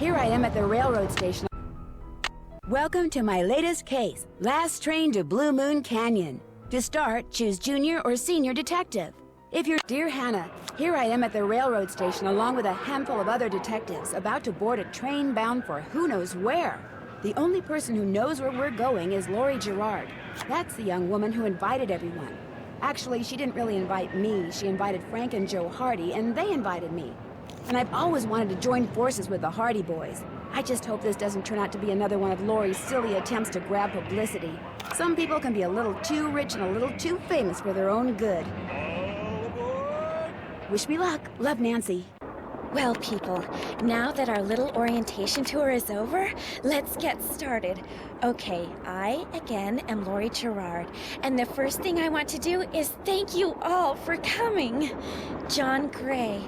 Here I am at the railroad station. Welcome to my latest case, Last Train to Blue Moon Canyon. To start, choose Junior or Senior Detective. If you're... Dear Hannah, here I am at the railroad station along with a handful of other detectives about to board a train bound for who knows where. The only person who knows where we're going is Lori Gerard. That's the young woman who invited everyone. Actually, she didn't really invite me. She invited Frank and Joe Hardy, and they invited me. And I've always wanted to join forces with the Hardy Boys. I just hope this doesn't turn out to be another one of Lori's silly attempts to grab publicity. Some people can be a little too rich and a little too famous for their own good. Wish me luck. Love, Nancy. Well, people, now that our little orientation tour is over, let's get started. Okay, I, again, am Lori Gerard, and the first thing I want to do is thank you all for coming. John Gray,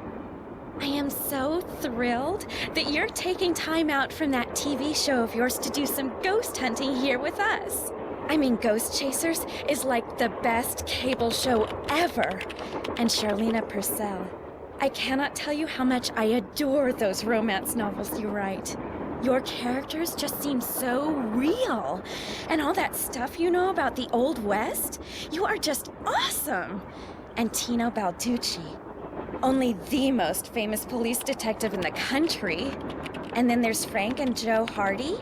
I am so thrilled that you're taking time out from that TV show of yours to do some ghost hunting here with us. I mean, Ghost Chasers is like the best cable show ever. And Charlena Purcell, I cannot tell you how much I adore those romance novels you write. Your characters just seem so real. And all that stuff you know about the Old West, you are just awesome. And Tino Balducci, only the most famous police detective in the country. And then there's Frank and Joe Hardy.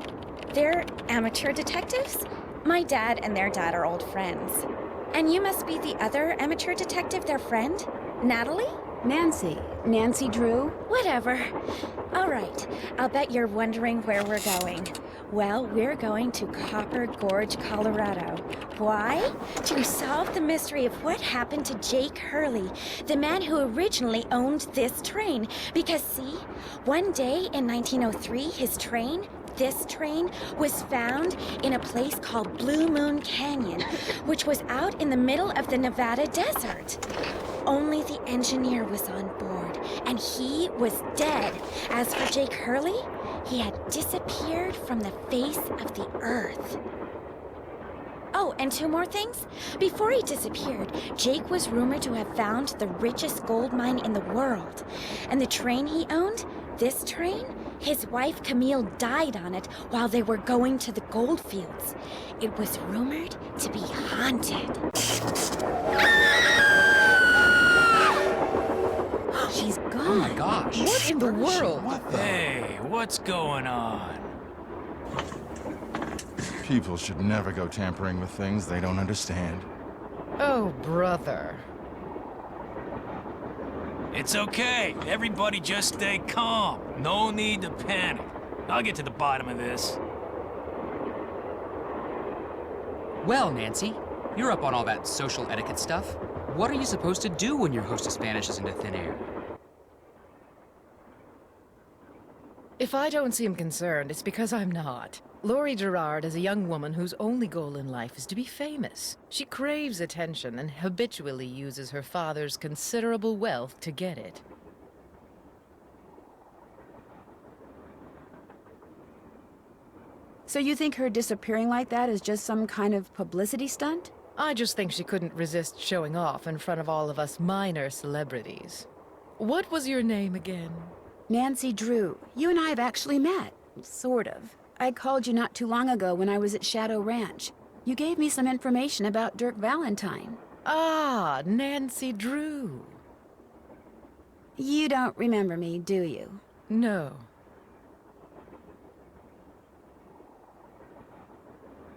They're amateur detectives. My dad and their dad are old friends. And you must be the other amateur detective, their friend, Natalie? Nancy Drew? Whatever. All right, I'll bet you're wondering where we're going. Well, we're going to Copper Gorge, Colorado. Why? To solve the mystery of what happened to Jake Hurley, the man who originally owned this train. Because see, one day in 1903, this train was found in a place called Blue Moon Canyon, which was out in the middle of the Nevada desert. Only the engineer was on board, and he was dead. As for Jake Hurley, he had disappeared from the face of the earth. Oh, and two more things. Before he disappeared, Jake was rumored to have found the richest gold mine in the world. And the train he owned, this train, his wife Camille died on it while they were going to the gold fields. It was rumored to be haunted. She's gone. Oh my gosh. What in the world? Hey, what's going on? People should never go tampering with things they don't understand. Oh, brother. It's okay. Everybody just stay calm. No need to panic. I'll get to the bottom of this. Well, Nancy, you're up on all that social etiquette stuff. What are you supposed to do when your hostess vanishes into thin air? If I don't seem concerned, it's because I'm not. Lori Gerard is a young woman whose only goal in life is to be famous. She craves attention and habitually uses her father's considerable wealth to get it. So you think her disappearing like that is just some kind of publicity stunt? I just think she couldn't resist showing off in front of all of us minor celebrities. What was your name again? Nancy Drew. You and I have actually met. Sort of. I called you not too long ago when I was at Shadow Ranch. You gave me some information about Dirk Valentine. Ah, Nancy Drew. You don't remember me, do you? No.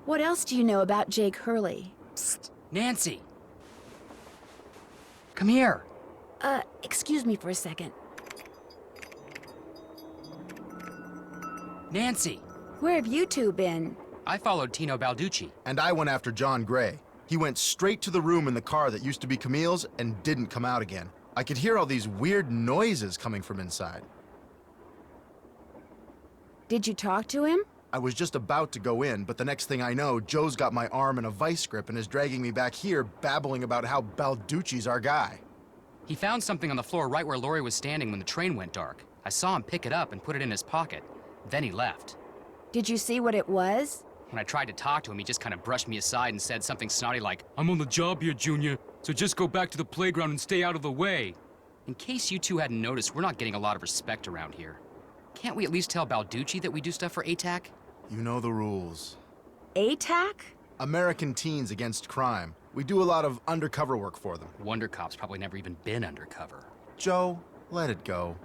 What else do you know about Jake Hurley? Psst, Nancy! Come here! Excuse me for a second. Nancy! Where have you two been? I followed Tino Balducci. And I went after John Gray. He went straight to the room in the car that used to be Camille's and didn't come out again. I could hear all these weird noises coming from inside. Did you talk to him? I was just about to go in, but the next thing I know, Joe's got my arm in a vice grip and is dragging me back here, babbling about how Balducci's our guy. He found something on the floor right where Lori was standing when the train went dark. I saw him pick it up and put it in his pocket. Then he left. Did you see what it was? When I tried to talk to him, he just kind of brushed me aside and said something snotty like, "I'm on the job here, Junior, so just go back to the playground and stay out of the way." In case you two hadn't noticed, we're not getting a lot of respect around here. Can't we at least tell Balducci that we do stuff for ATAC? You know the rules. ATAC? American Teens Against Crime. We do a lot of undercover work for them. Wonder Cop's probably never even been undercover. Joe, let it go.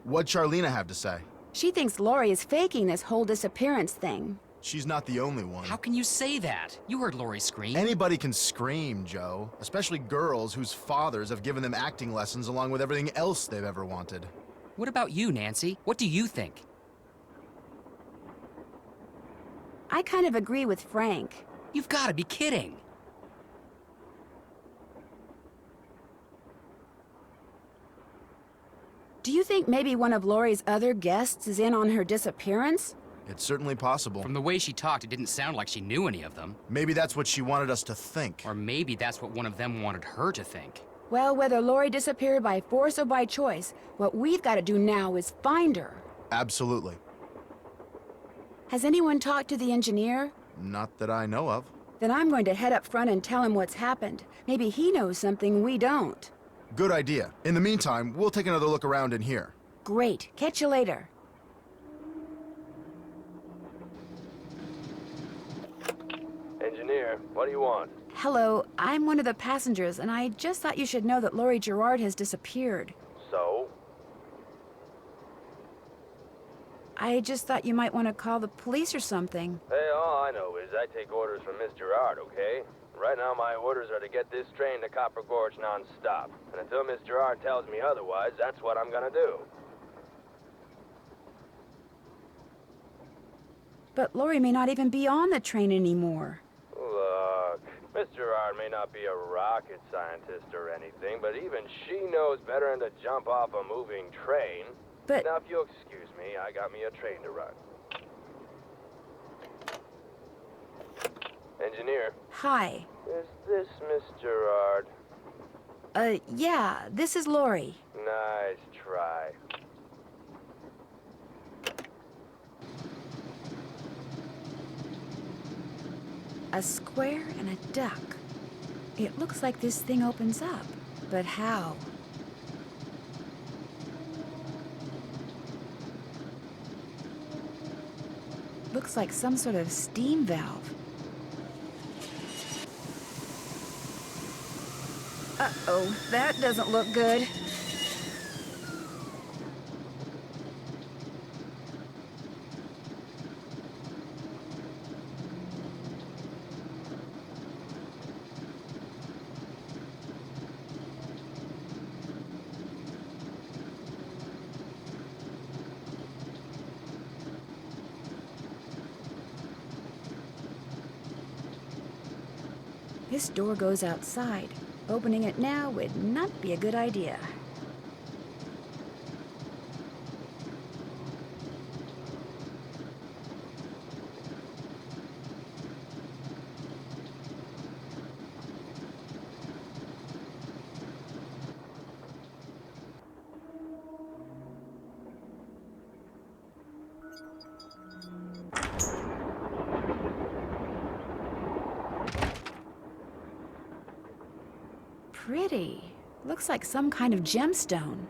What'd Charlena have to say? She thinks Lori is faking this whole disappearance thing. She's not the only one. How can you say that? You heard Lori scream. Anybody can scream, Joe. Especially girls whose fathers have given them acting lessons along with everything else they've ever wanted. What about you, Nancy? What do you think? I kind of agree with Frank. You've got to be kidding. Do you think maybe one of Lori's other guests is in on her disappearance? It's certainly possible. From the way she talked, it didn't sound like she knew any of them. Maybe that's what she wanted us to think. Or maybe that's what one of them wanted her to think. Well, whether Lori disappeared by force or by choice, what we've got to do now is find her. Absolutely. Has anyone talked to the engineer? Not that I know of. Then I'm going to head up front and tell him what's happened. Maybe he knows something we don't. Good idea. In the meantime, we'll take another look around in here. Great. Catch you later. Engineer, what do you want? Hello, I'm one of the passengers, and I just thought you should know that Lori Gerard has disappeared. So? I just thought you might want to call the police or something. Hey, all I know is I take orders from Miss Gerard, okay? Right now my orders are to get this train to Copper Gorge non-stop. And until Miss Gerard tells me otherwise, that's what I'm gonna do. But Lori may not even be on the train anymore. Look, Miss Gerard may not be a rocket scientist or anything, but even she knows better than to jump off a moving train. But... Now, if you'll excuse me, I got me a train to run. Engineer, Hi. is this Miss Gerard? Yeah, this is Lori. Nice try. A square and a duck. It looks like this thing opens up. But how? Looks like some sort of steam valve. Uh-oh, that doesn't look good. This door goes outside. Opening it now would not be a good idea. Pretty. Looks like some kind of gemstone.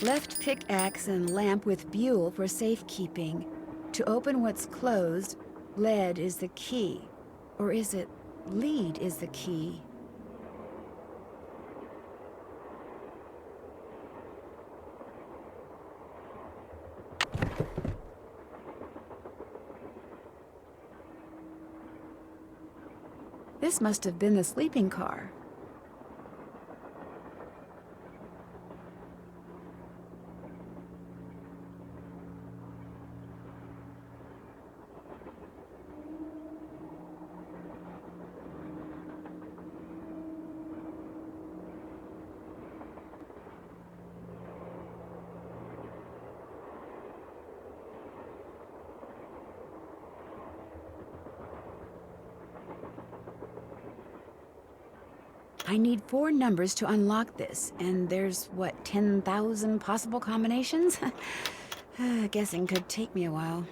Left pickaxe and lamp with buhl for safekeeping. To open what's closed, lead is the key. Or is it lead is the key? This must have been the sleeping car. I need 4 numbers to unlock this, and there's, what, 10,000 possible combinations? Guessing could take me a while.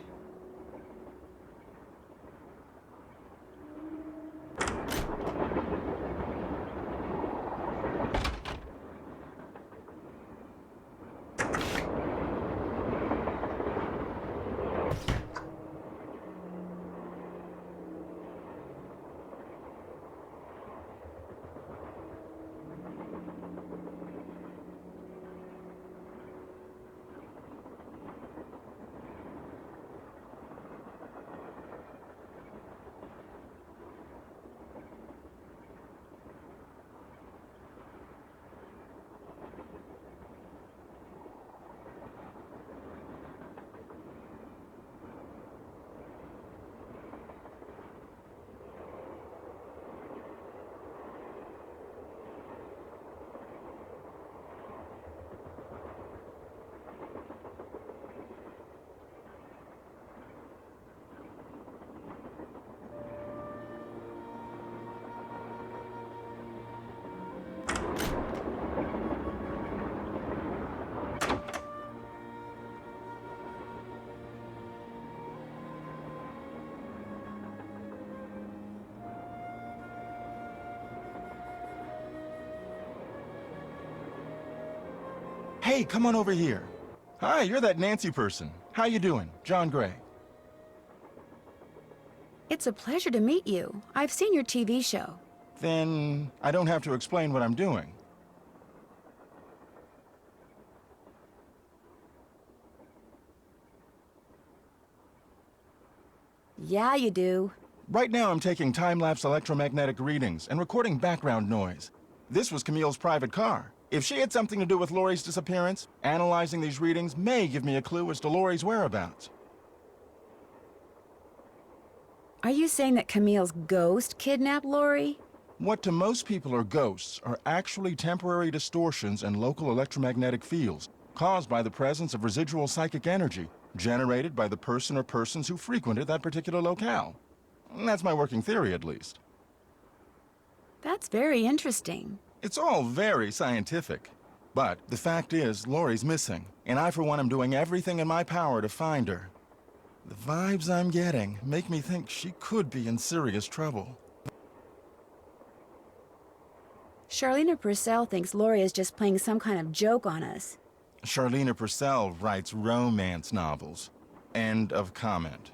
Hey, come on over here. Hi, you're that Nancy person. How you doing? John Gray. It's a pleasure to meet you. I've seen your TV show. Then I don't have to explain what I'm doing. Yeah, you do. Right now I'm taking time-lapse electromagnetic readings and recording background noise. This was Camille's private car. If she had something to do with Laurie's disappearance, analyzing these readings may give me a clue as to Laurie's whereabouts. Are you saying that Camille's ghost kidnapped Laurie? What to most people are ghosts are actually temporary distortions in local electromagnetic fields caused by the presence of residual psychic energy generated by the person or persons who frequented that particular locale. That's my working theory, at least. That's very interesting. It's all very scientific. But the fact is, Laurie's missing, and I, for one, am doing everything in my power to find her. The vibes I'm getting make me think she could be in serious trouble. Charlena Purcell thinks Laurie is just playing some kind of joke on us. Charlena Purcell writes romance novels. End of comment.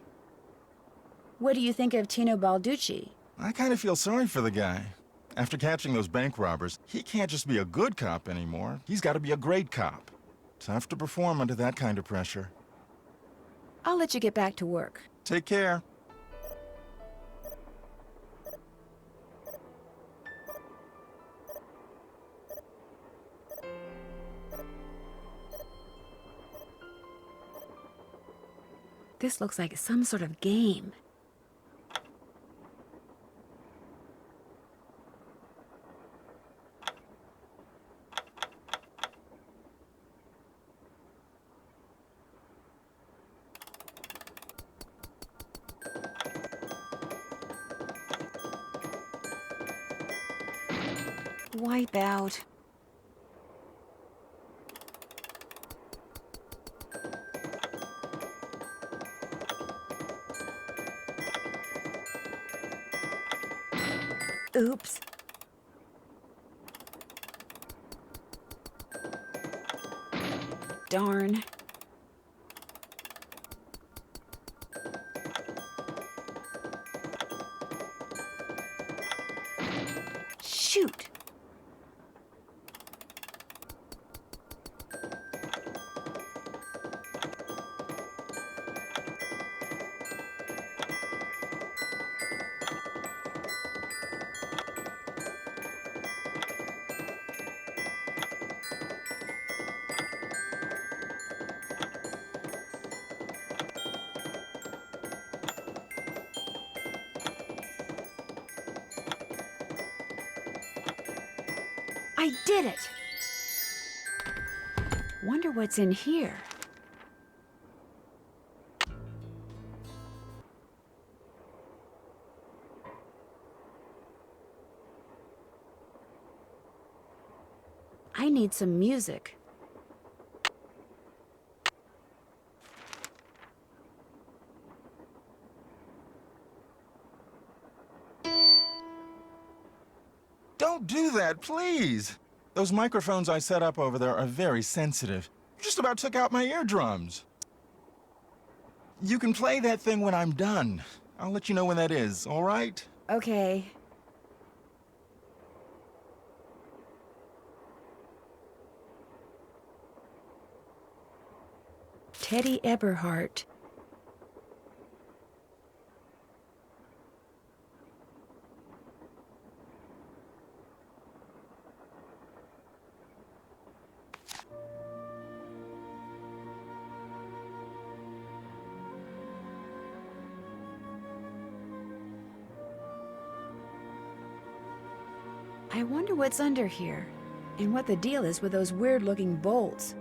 What do you think of Tino Balducci? I kind of feel sorry for the guy. After catching those bank robbers, he can't just be a good cop anymore. He's got to be a great cop. Tough to perform under that kind of pressure. I'll let you get back to work. Take care. This looks like some sort of game. Wipe out. Oops. Darn. Shoot. I did it! Wonder what's in here. I need some music. Don't do that, please! Those microphones I set up over there are very sensitive. Just about took out my eardrums. You can play that thing when I'm done. I'll let you know when that is, all right? Okay. Teddy Eberhardt. I wonder what's under here, and what the deal is with those weird-looking bolts.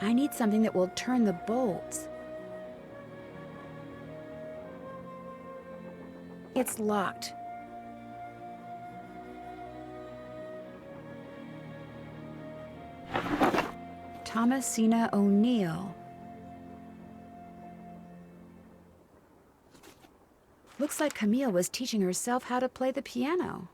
I need something that will turn the bolts. It's locked. Thomasina O'Neill. Looks like Camille was teaching herself how to play the piano.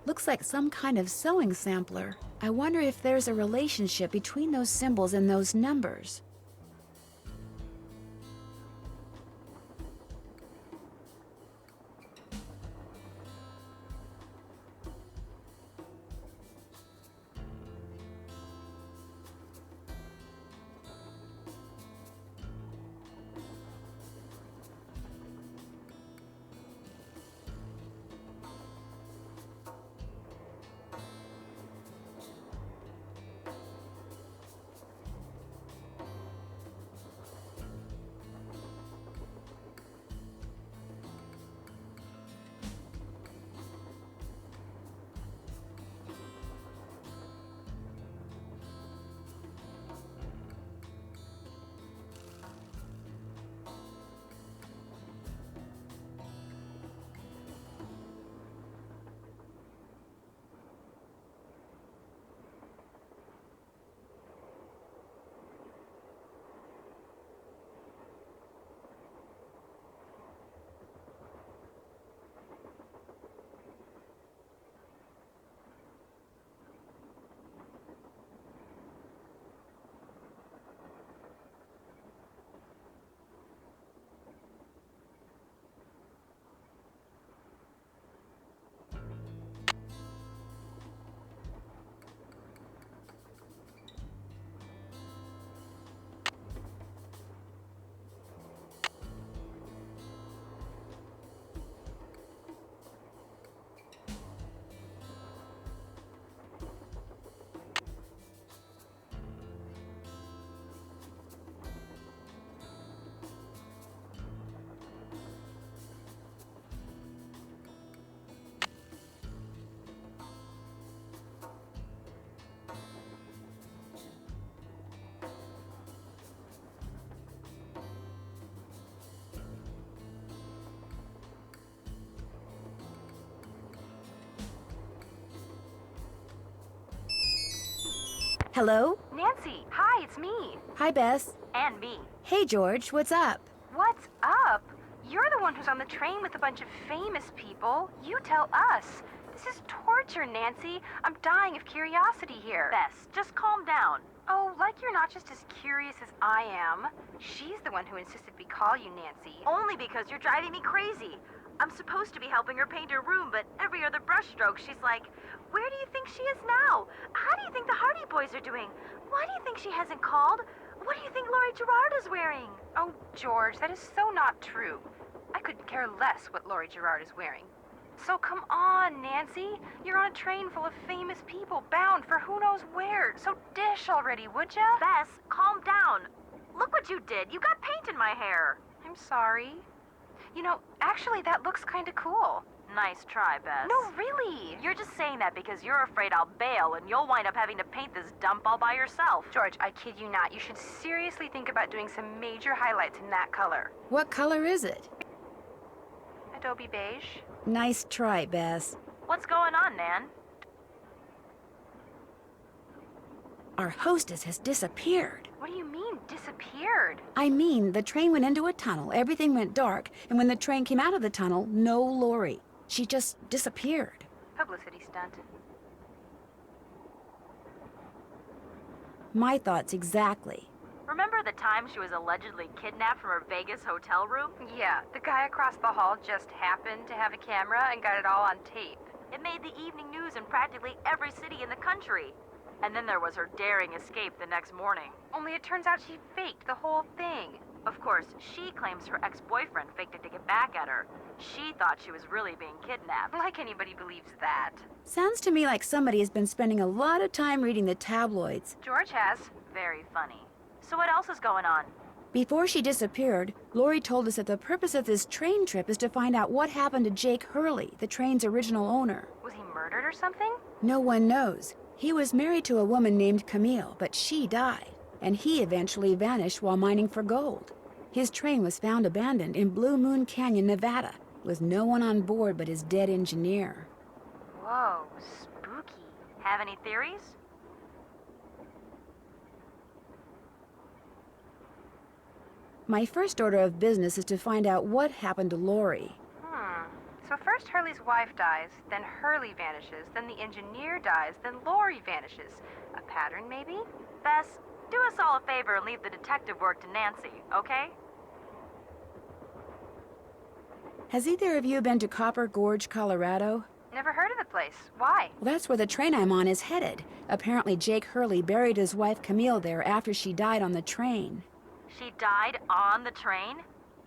Looks like some kind of sewing sampler. I wonder if there's a relationship between those symbols and those numbers. Hello? Nancy, hi, it's me. Hi, Bess. And me. Hey, George, what's up? What's up? You're the one who's on the train with a bunch of famous people. You tell us. This is torture, Nancy. I'm dying of curiosity here. Bess, just calm down. Oh, like you're not just as curious as I am. She's the one who insisted we call you Nancy. Only because you're driving me crazy. I'm supposed to be helping her paint her room, but every other brushstroke she's like, where do you think she is now? How do you think the Hardy Boys are doing? Why do you think she hasn't called? What do you think Laurie Gerard is wearing? Oh, George, that is so not true. I could care less what Laurie Gerard is wearing. So come on, Nancy. You're on a train full of famous people bound for who knows where. So dish already, would ya? Bess, calm down. Look what you did. You got paint in my hair. I'm sorry. You know, actually, that looks kind of cool. Nice try, Bess. No, really. You're just saying that because you're afraid I'll bail and you'll wind up having to paint this dump all by yourself. George, I kid you not. You should seriously think about doing some major highlights in that color. What color is it? Adobe beige. Nice try, Bess. What's going on, Nan? Our hostess has disappeared. What do you mean, disappeared? I mean, the train went into a tunnel, everything went dark, and when the train came out of the tunnel, no Laurie. She just disappeared. Publicity stunt. My thoughts exactly. Remember the time she was allegedly kidnapped from her Vegas hotel room? Yeah, the guy across the hall just happened to have a camera and got it all on tape. It made the evening news in practically every city in the country. And then there was her daring escape the next morning. Only it turns out she faked the whole thing. Of course, she claims her ex-boyfriend faked it to get back at her. She thought she was really being kidnapped. Like anybody believes that. Sounds to me like somebody has been spending a lot of time reading the tabloids. George has. Very funny. So what else is going on? Before she disappeared, Laurie told us that the purpose of this train trip is to find out what happened to Jake Hurley, the train's original owner. Was he murdered or something? No one knows. He was married to a woman named Camille, but she died, and he eventually vanished while mining for gold. His train was found abandoned in Blue Moon Canyon, Nevada, with no one on board but his dead engineer. Whoa, spooky. Have any theories? My first order of business is to find out what happened to Laurie. So first Hurley's wife dies, then Hurley vanishes, then the engineer dies, then Laurie vanishes. A pattern, maybe? Bess, do us all a favor and leave the detective work to Nancy, okay? Has either of you been to Copper Gorge, Colorado? Never heard of the place. Why? Well, that's where the train I'm on is headed. Apparently Jake Hurley buried his wife Camille there after she died on the train. She died on the train?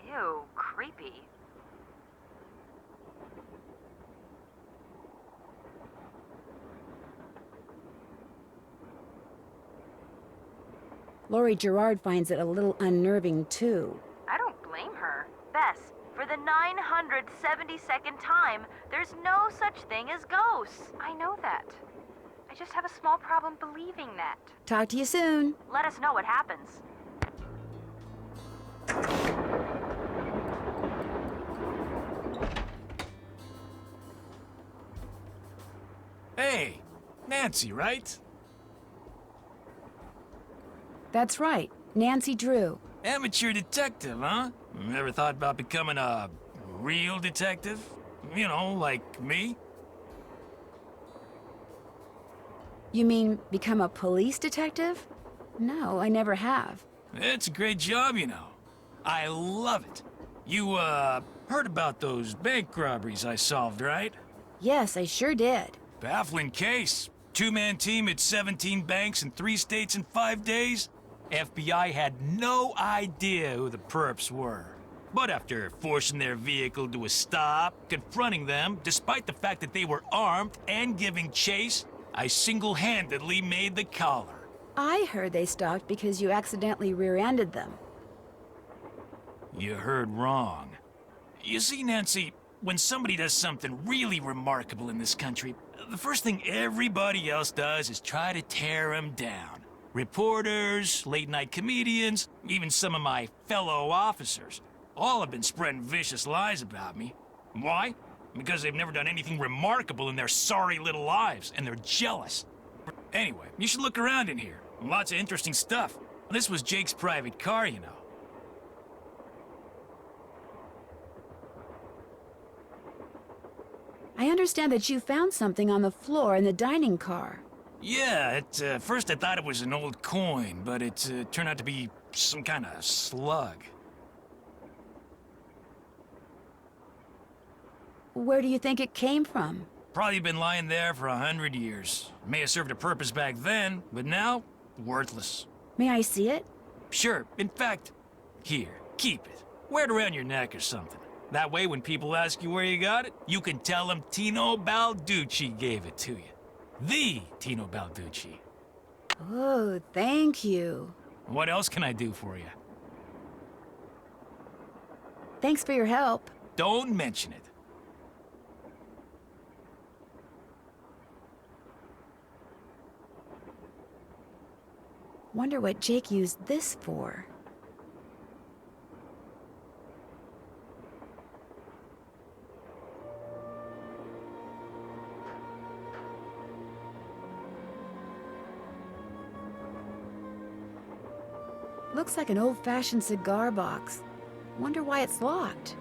Ew, creepy. Laurie Gerard finds it a little unnerving, too. I don't blame her. Bess, for the 972nd time, there's no such thing as ghosts. I know that. I just have a small problem believing that. Talk to you soon. Let us know what happens. Hey, Nancy, right? That's right, Nancy Drew. Amateur detective, huh? Ever thought about becoming a real detective? You know, like me? You mean become a police detective? No, I never have. It's a great job, you know. I love it. You, heard about those bank robberies I solved, right? Yes, I sure did. Baffling case. Two-man team at 17 banks in 3 states in 5 days. FBI had no idea who the perps were. But after forcing their vehicle to a stop, confronting them, despite the fact that they were armed and giving chase, I single-handedly made the collar. I heard they stopped because you accidentally rear-ended them. You heard wrong. You see, Nancy, when somebody does something really remarkable in this country, the first thing everybody else does is try to tear them down. Reporters, late-night comedians, even some of my fellow officers, all have been spreading vicious lies about me. Why? Because they've never done anything remarkable in their sorry little lives, and they're jealous. Anyway, you should look around in here. Lots of interesting stuff. This was Jake's private car, you know. I understand that you found something on the floor in the dining car. Yeah, at first I thought it was an old coin, but it turned out to be some kind of slug. Where do you think it came from? Probably been lying there for 100 years. May have served a purpose back then, but now, worthless. May I see it? Sure, in fact, here, keep it. Wear it around your neck or something. That way, when people ask you where you got it, you can tell them Tino Balducci gave it to you. The Tino Balducci. Oh, thank you. What else can I do for you? Thanks for your help. Don't mention it. Wonder what Jake used this for. Looks like an old-fashioned cigar box. Wonder why it's locked.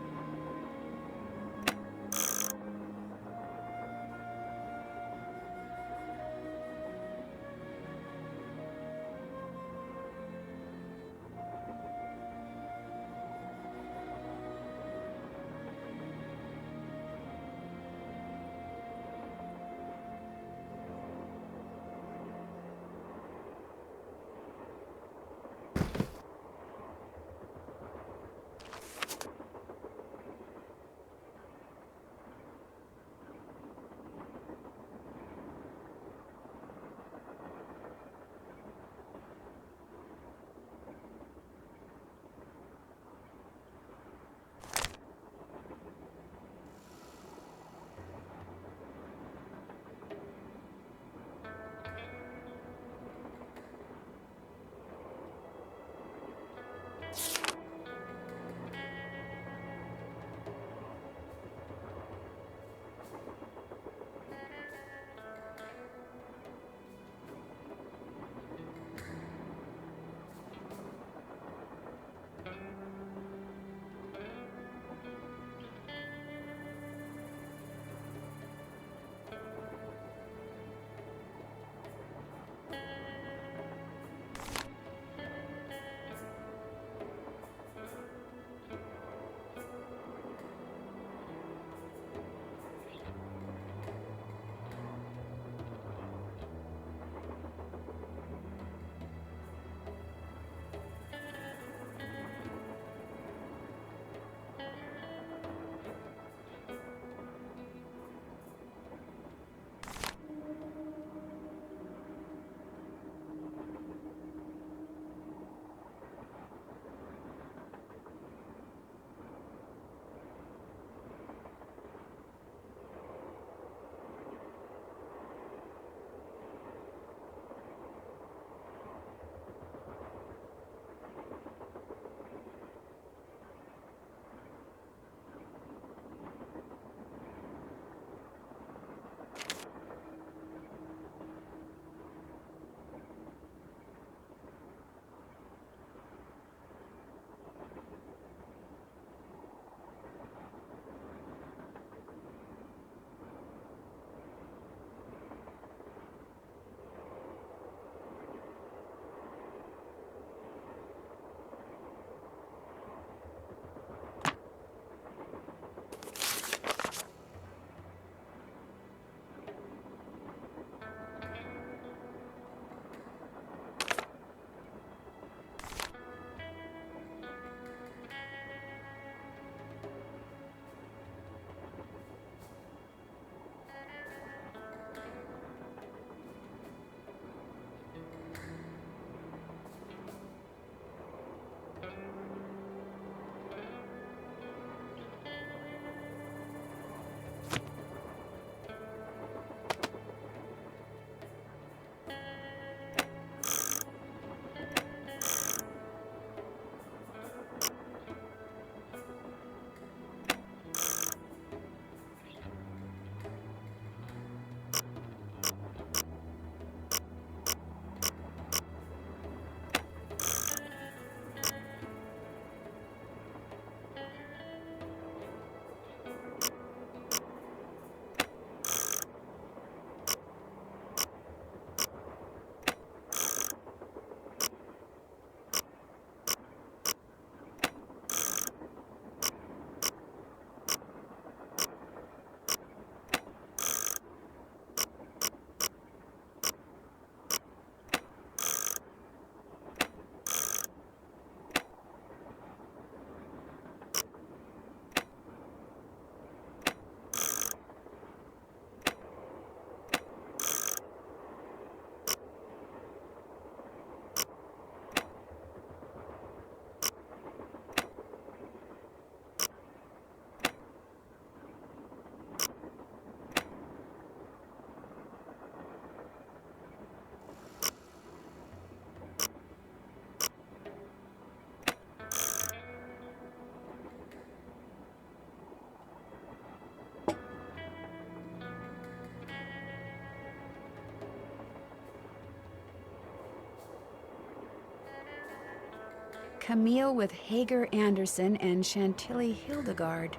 Camille with Hager Anderson and Chantilly Hildegard.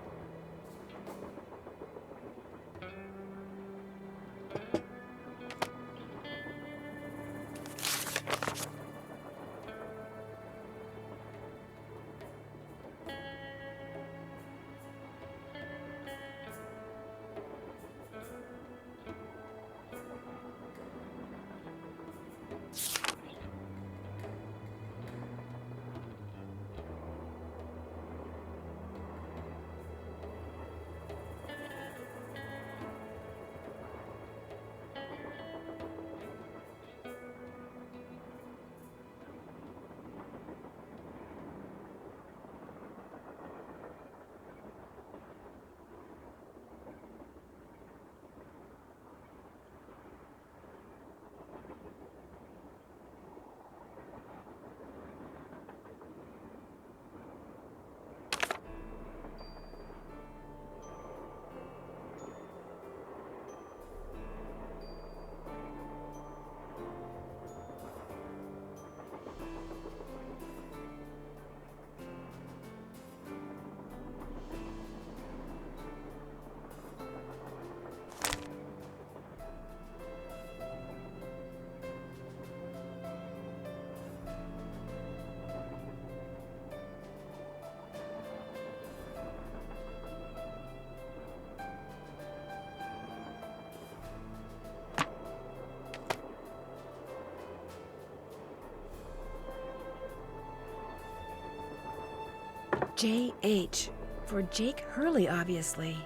J.H. For Jake Hurley, obviously.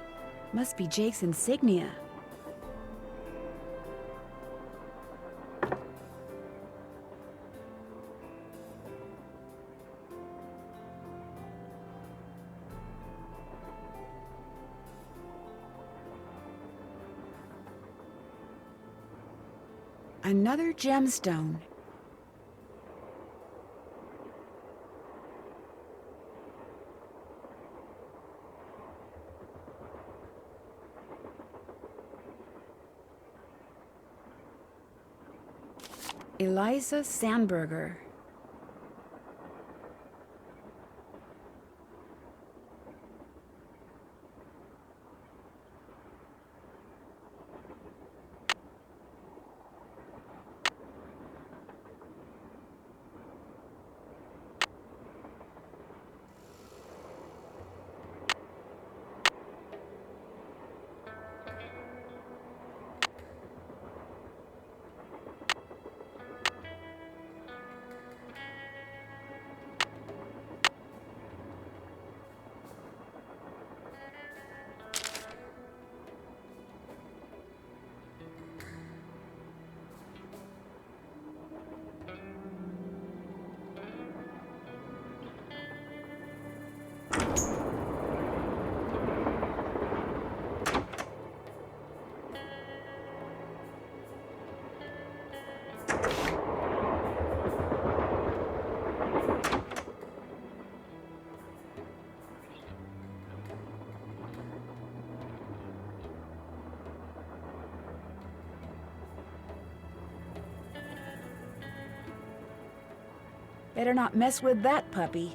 Must be Jake's insignia. Another gemstone. Eliza Sandberger. Better not mess with that puppy.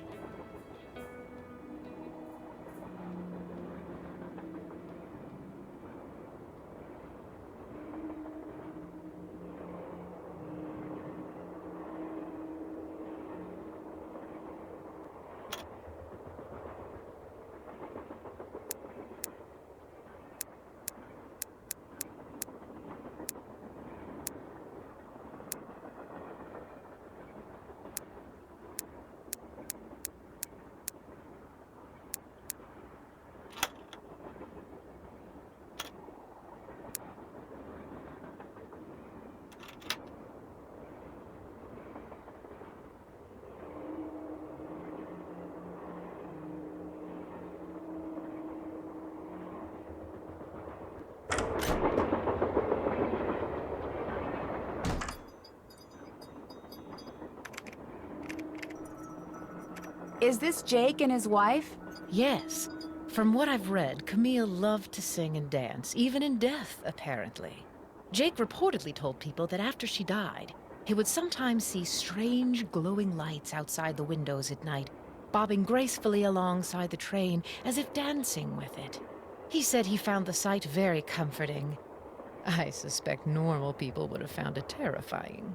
Is this Jake and his wife? Yes. From what I've read, Camille loved to sing and dance, even in death, apparently. Jake reportedly told people that after she died, He would sometimes see strange glowing lights outside the windows at night, bobbing gracefully alongside the train as if dancing with it. He said he found the sight very comforting. I suspect normal people would have found it terrifying.